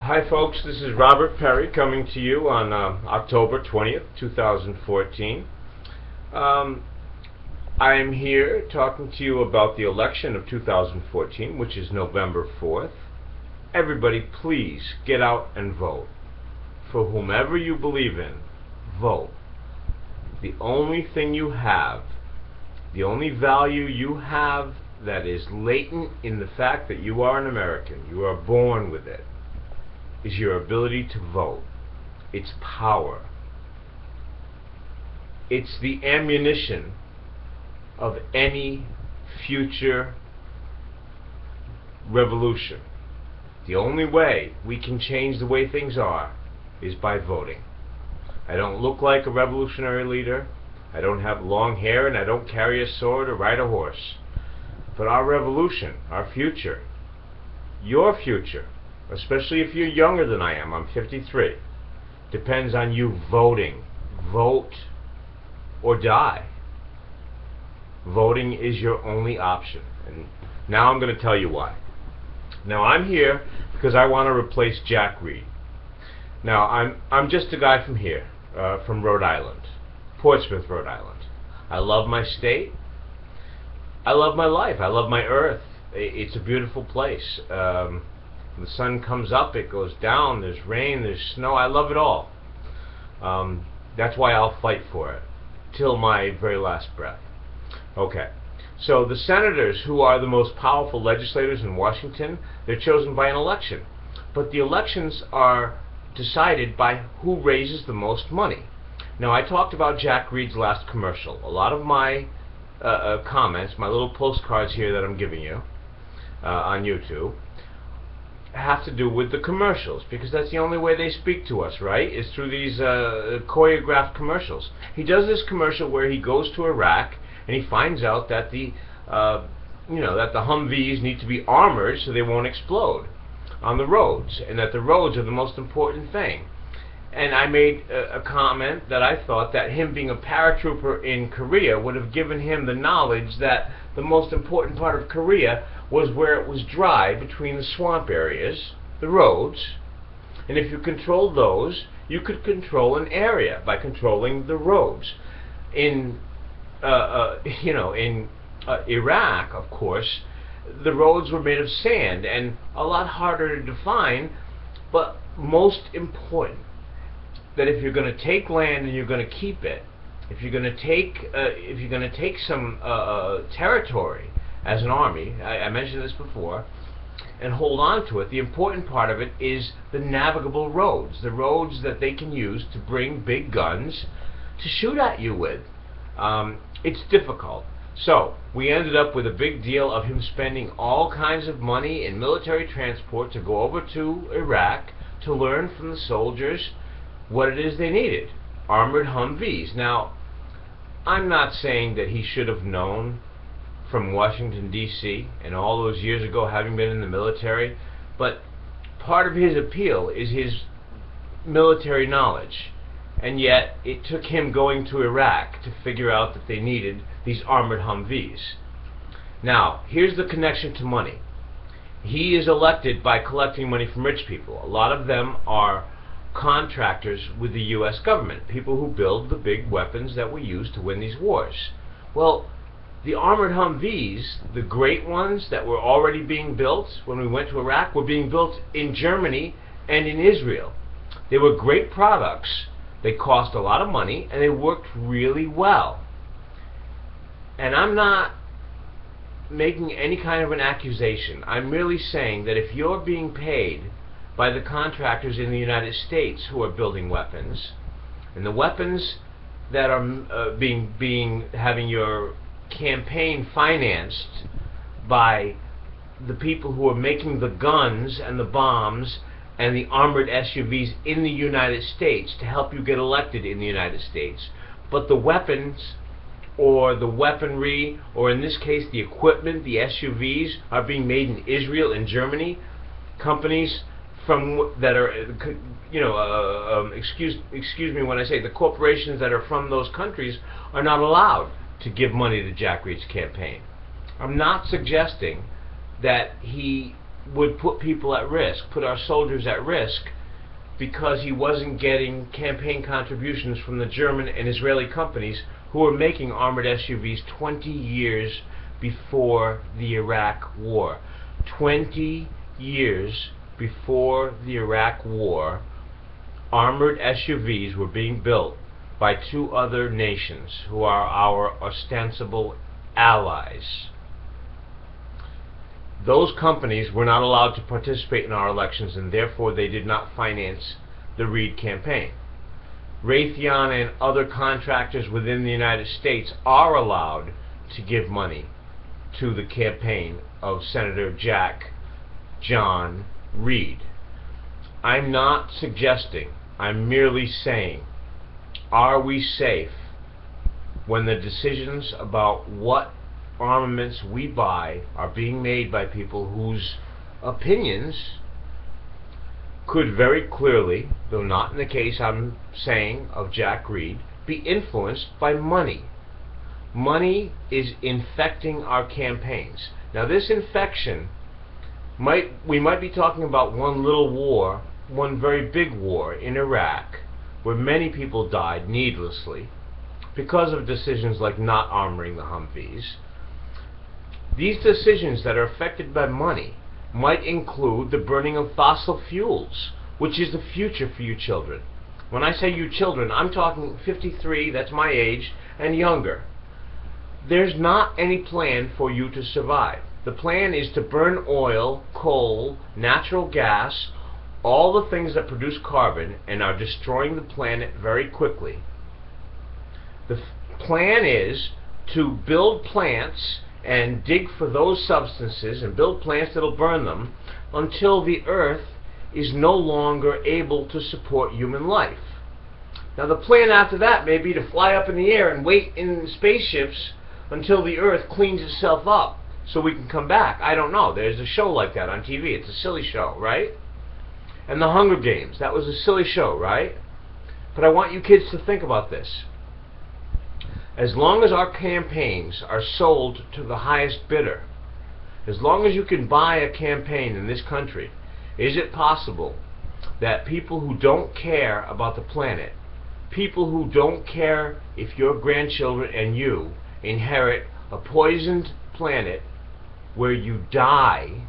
Hi folks, this is Robert Perry coming to you on October 20th, 2014. I am here talking to you about the election of 2014, which is November 4th. Everybody please get out and vote. For whomever you believe in, vote. The only thing you have, the only value you have that is latent in the fact that you are an American, you are born with it, is your ability to vote. It's power. It's the ammunition of any future revolution. The only way we can change the way things are is by voting. I don't look like a revolutionary leader. I don't have long hair, and I don't carry a sword or ride a horse. But our revolution, our future, your future, especially if you're younger than I am, I'm 53, depends on you voting. Vote or die. Voting is your only option. And now I'm going to tell you why. Now I'm here because I want to replace Jack Reed. Now I'm just a guy from here, from Rhode Island, Portsmouth, Rhode Island. I love my state. I love my life. I love my earth. It's a beautiful place. The sun comes up, it goes down, there's rain, there's snow. I love it all. That's why I'll fight for it till my very last breath. Okay, so the senators, who are the most powerful legislators in Washington, they're chosen by an election. But the elections are decided by who raises the most money. Now, I talked about Jack Reed's last commercial. A lot of my comments, my little postcards here that I'm giving you on YouTube, have to do with the commercials, because that's the only way they speak to us, right? Is through these choreographed commercials. He does this commercial where he goes to Iraq and he finds out that the that the Humvees need to be armored so they won't explode on the roads, and that the roads are the most important thing. And I made a comment that I thought that him being a paratrooper in Korea would have given him the knowledge that the most important part of Korea was where it was dry between the swamp areas, the roads, and if you control those, you could control an area by controlling the roads. In Iraq, of course, the roads were made of sand and a lot harder to define, but most important, that if you're going to take land and you're going to keep it, if you're going to take some territory as an army, I mentioned this before, and hold on to it, the important part of it is the navigable roads, the roads that they can use to bring big guns to shoot at you with. It's difficult. So we ended up with a big deal of him spending all kinds of money in military transport to go over to Iraq to learn from the soldiers what it is they needed. Armored Humvees. Now, I'm not saying that he should have known from Washington, D.C., and all those years ago, having been in the military, but part of his appeal is his military knowledge. And yet, it took him going to Iraq to figure out that they needed these armored Humvees. Now, here's the connection to money. He is elected by collecting money from rich people. A lot of them are contractors with the U.S. government, people who build the big weapons that we use to win these wars. Well, the armored Humvees, the great ones that were already being built when we went to Iraq, were being built in Germany and in Israel. They were great products. They cost a lot of money, and they worked really well. And I'm not making any kind of an accusation. I'm merely saying that if you're being paid by the contractors in the United States who are building weapons, and the weapons that are having your campaign financed by the people who are making the guns and the bombs and the armored SUVs in the United States to help you get elected in the United States, but the weapons or the weaponry, or in this case the equipment, the SUVs, are being made in Israel and Germany, companies from that are, excuse me when I say the corporations that are from those countries are not allowed to give money to Jack Reed's campaign. I'm not suggesting that he would put people at risk, put our soldiers at risk, because he wasn't getting campaign contributions from the German and Israeli companies who were making armored SUVs 20 years before the Iraq War. 20 years before the Iraq War, armored SUVs were being built by two other nations who are our ostensible allies. Those companies were not allowed to participate in our elections, and therefore they did not finance the Reid campaign. Raytheon and other contractors within the United States are allowed to give money to the campaign of Senator Jack John Reid. I'm not suggesting, I'm merely saying, are we safe when the decisions about what armaments we buy are being made by people whose opinions could very clearly, though not in the case I'm saying of Jack Reid, be influenced by money? Money is infecting our campaigns. Now, this infection, we might be talking about one little war, one very big war in Iraq, where many people died needlessly because of decisions like not armoring the Humvees. These decisions that are affected by money might include the burning of fossil fuels, which is the future for you children. When I say you children, I'm talking 53, that's my age, and younger. There's not any plan for you to survive. The plan is to burn oil, coal, natural gas, all the things that produce carbon and are destroying the planet very quickly. The plan is to build plants and dig for those substances and build plants that'll burn them until the Earth is no longer able to support human life. Now, the plan after that may be to fly up in the air and wait in spaceships until the Earth cleans itself up so we can come back. I don't know. There's a show like that on TV. It's a silly show, right? And the Hunger Games, that was a silly show, right? But I want you kids to think about this. As long as our campaigns are sold to the highest bidder, as long as you can buy a campaign in this country, is it possible that people who don't care about the planet, people who don't care if your grandchildren and you inherit a poisoned planet where you die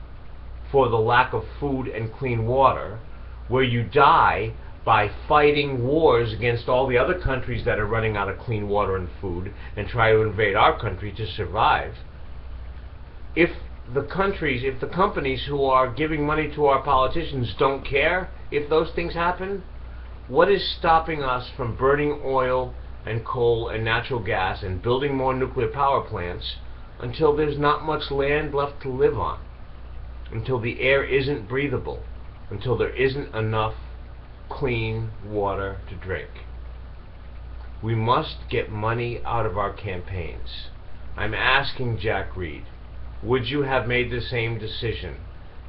for the lack of food and clean water, where you die by fighting wars against all the other countries that are running out of clean water and food and try to invade our country to survive, if the companies who are giving money to our politicians don't care if those things happen, what is stopping us from burning oil and coal and natural gas and building more nuclear power plants until there's not much land left to live on, until the air isn't breathable, until there isn't enough clean water to drink? We must get money out of our campaigns. I'm asking Jack Reid, would you have made the same decision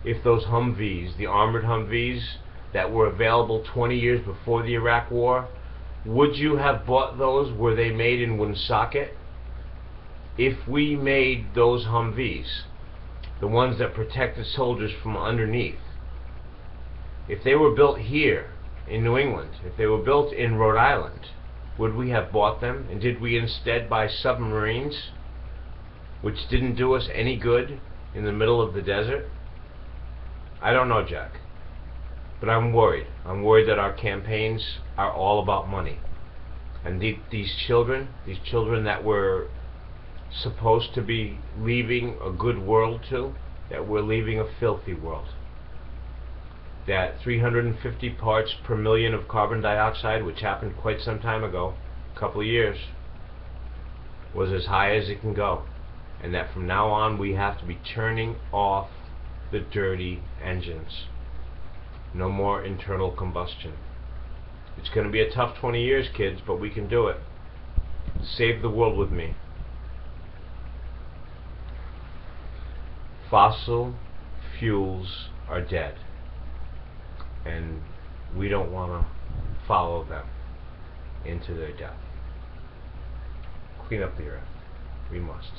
if those Humvees, the armored Humvees that were available 20 years before the Iraq War, would you have bought those? Were they made in Woonsocket? If we made those Humvees, the ones that protected soldiers from underneath, if they were built here in New England, if they were built in Rhode Island, would we have bought them? And did we instead buy submarines, which didn't do us any good in the middle of the desert? I don't know, Jack, but I'm worried. I'm worried that our campaigns are all about money. And these children that we're supposed to be leaving a good world to, that we're leaving a filthy world. That 350 parts per million of carbon dioxide, which happened quite some time ago, a couple of years, was as high as it can go. And that from now on we have to be turning off the dirty engines. No more internal combustion. It's going to be a tough 20 years, kids, but we can do it. Save the world with me. Fossil fuels are dead, and we don't want to follow them into their death. Clean up the earth. We must.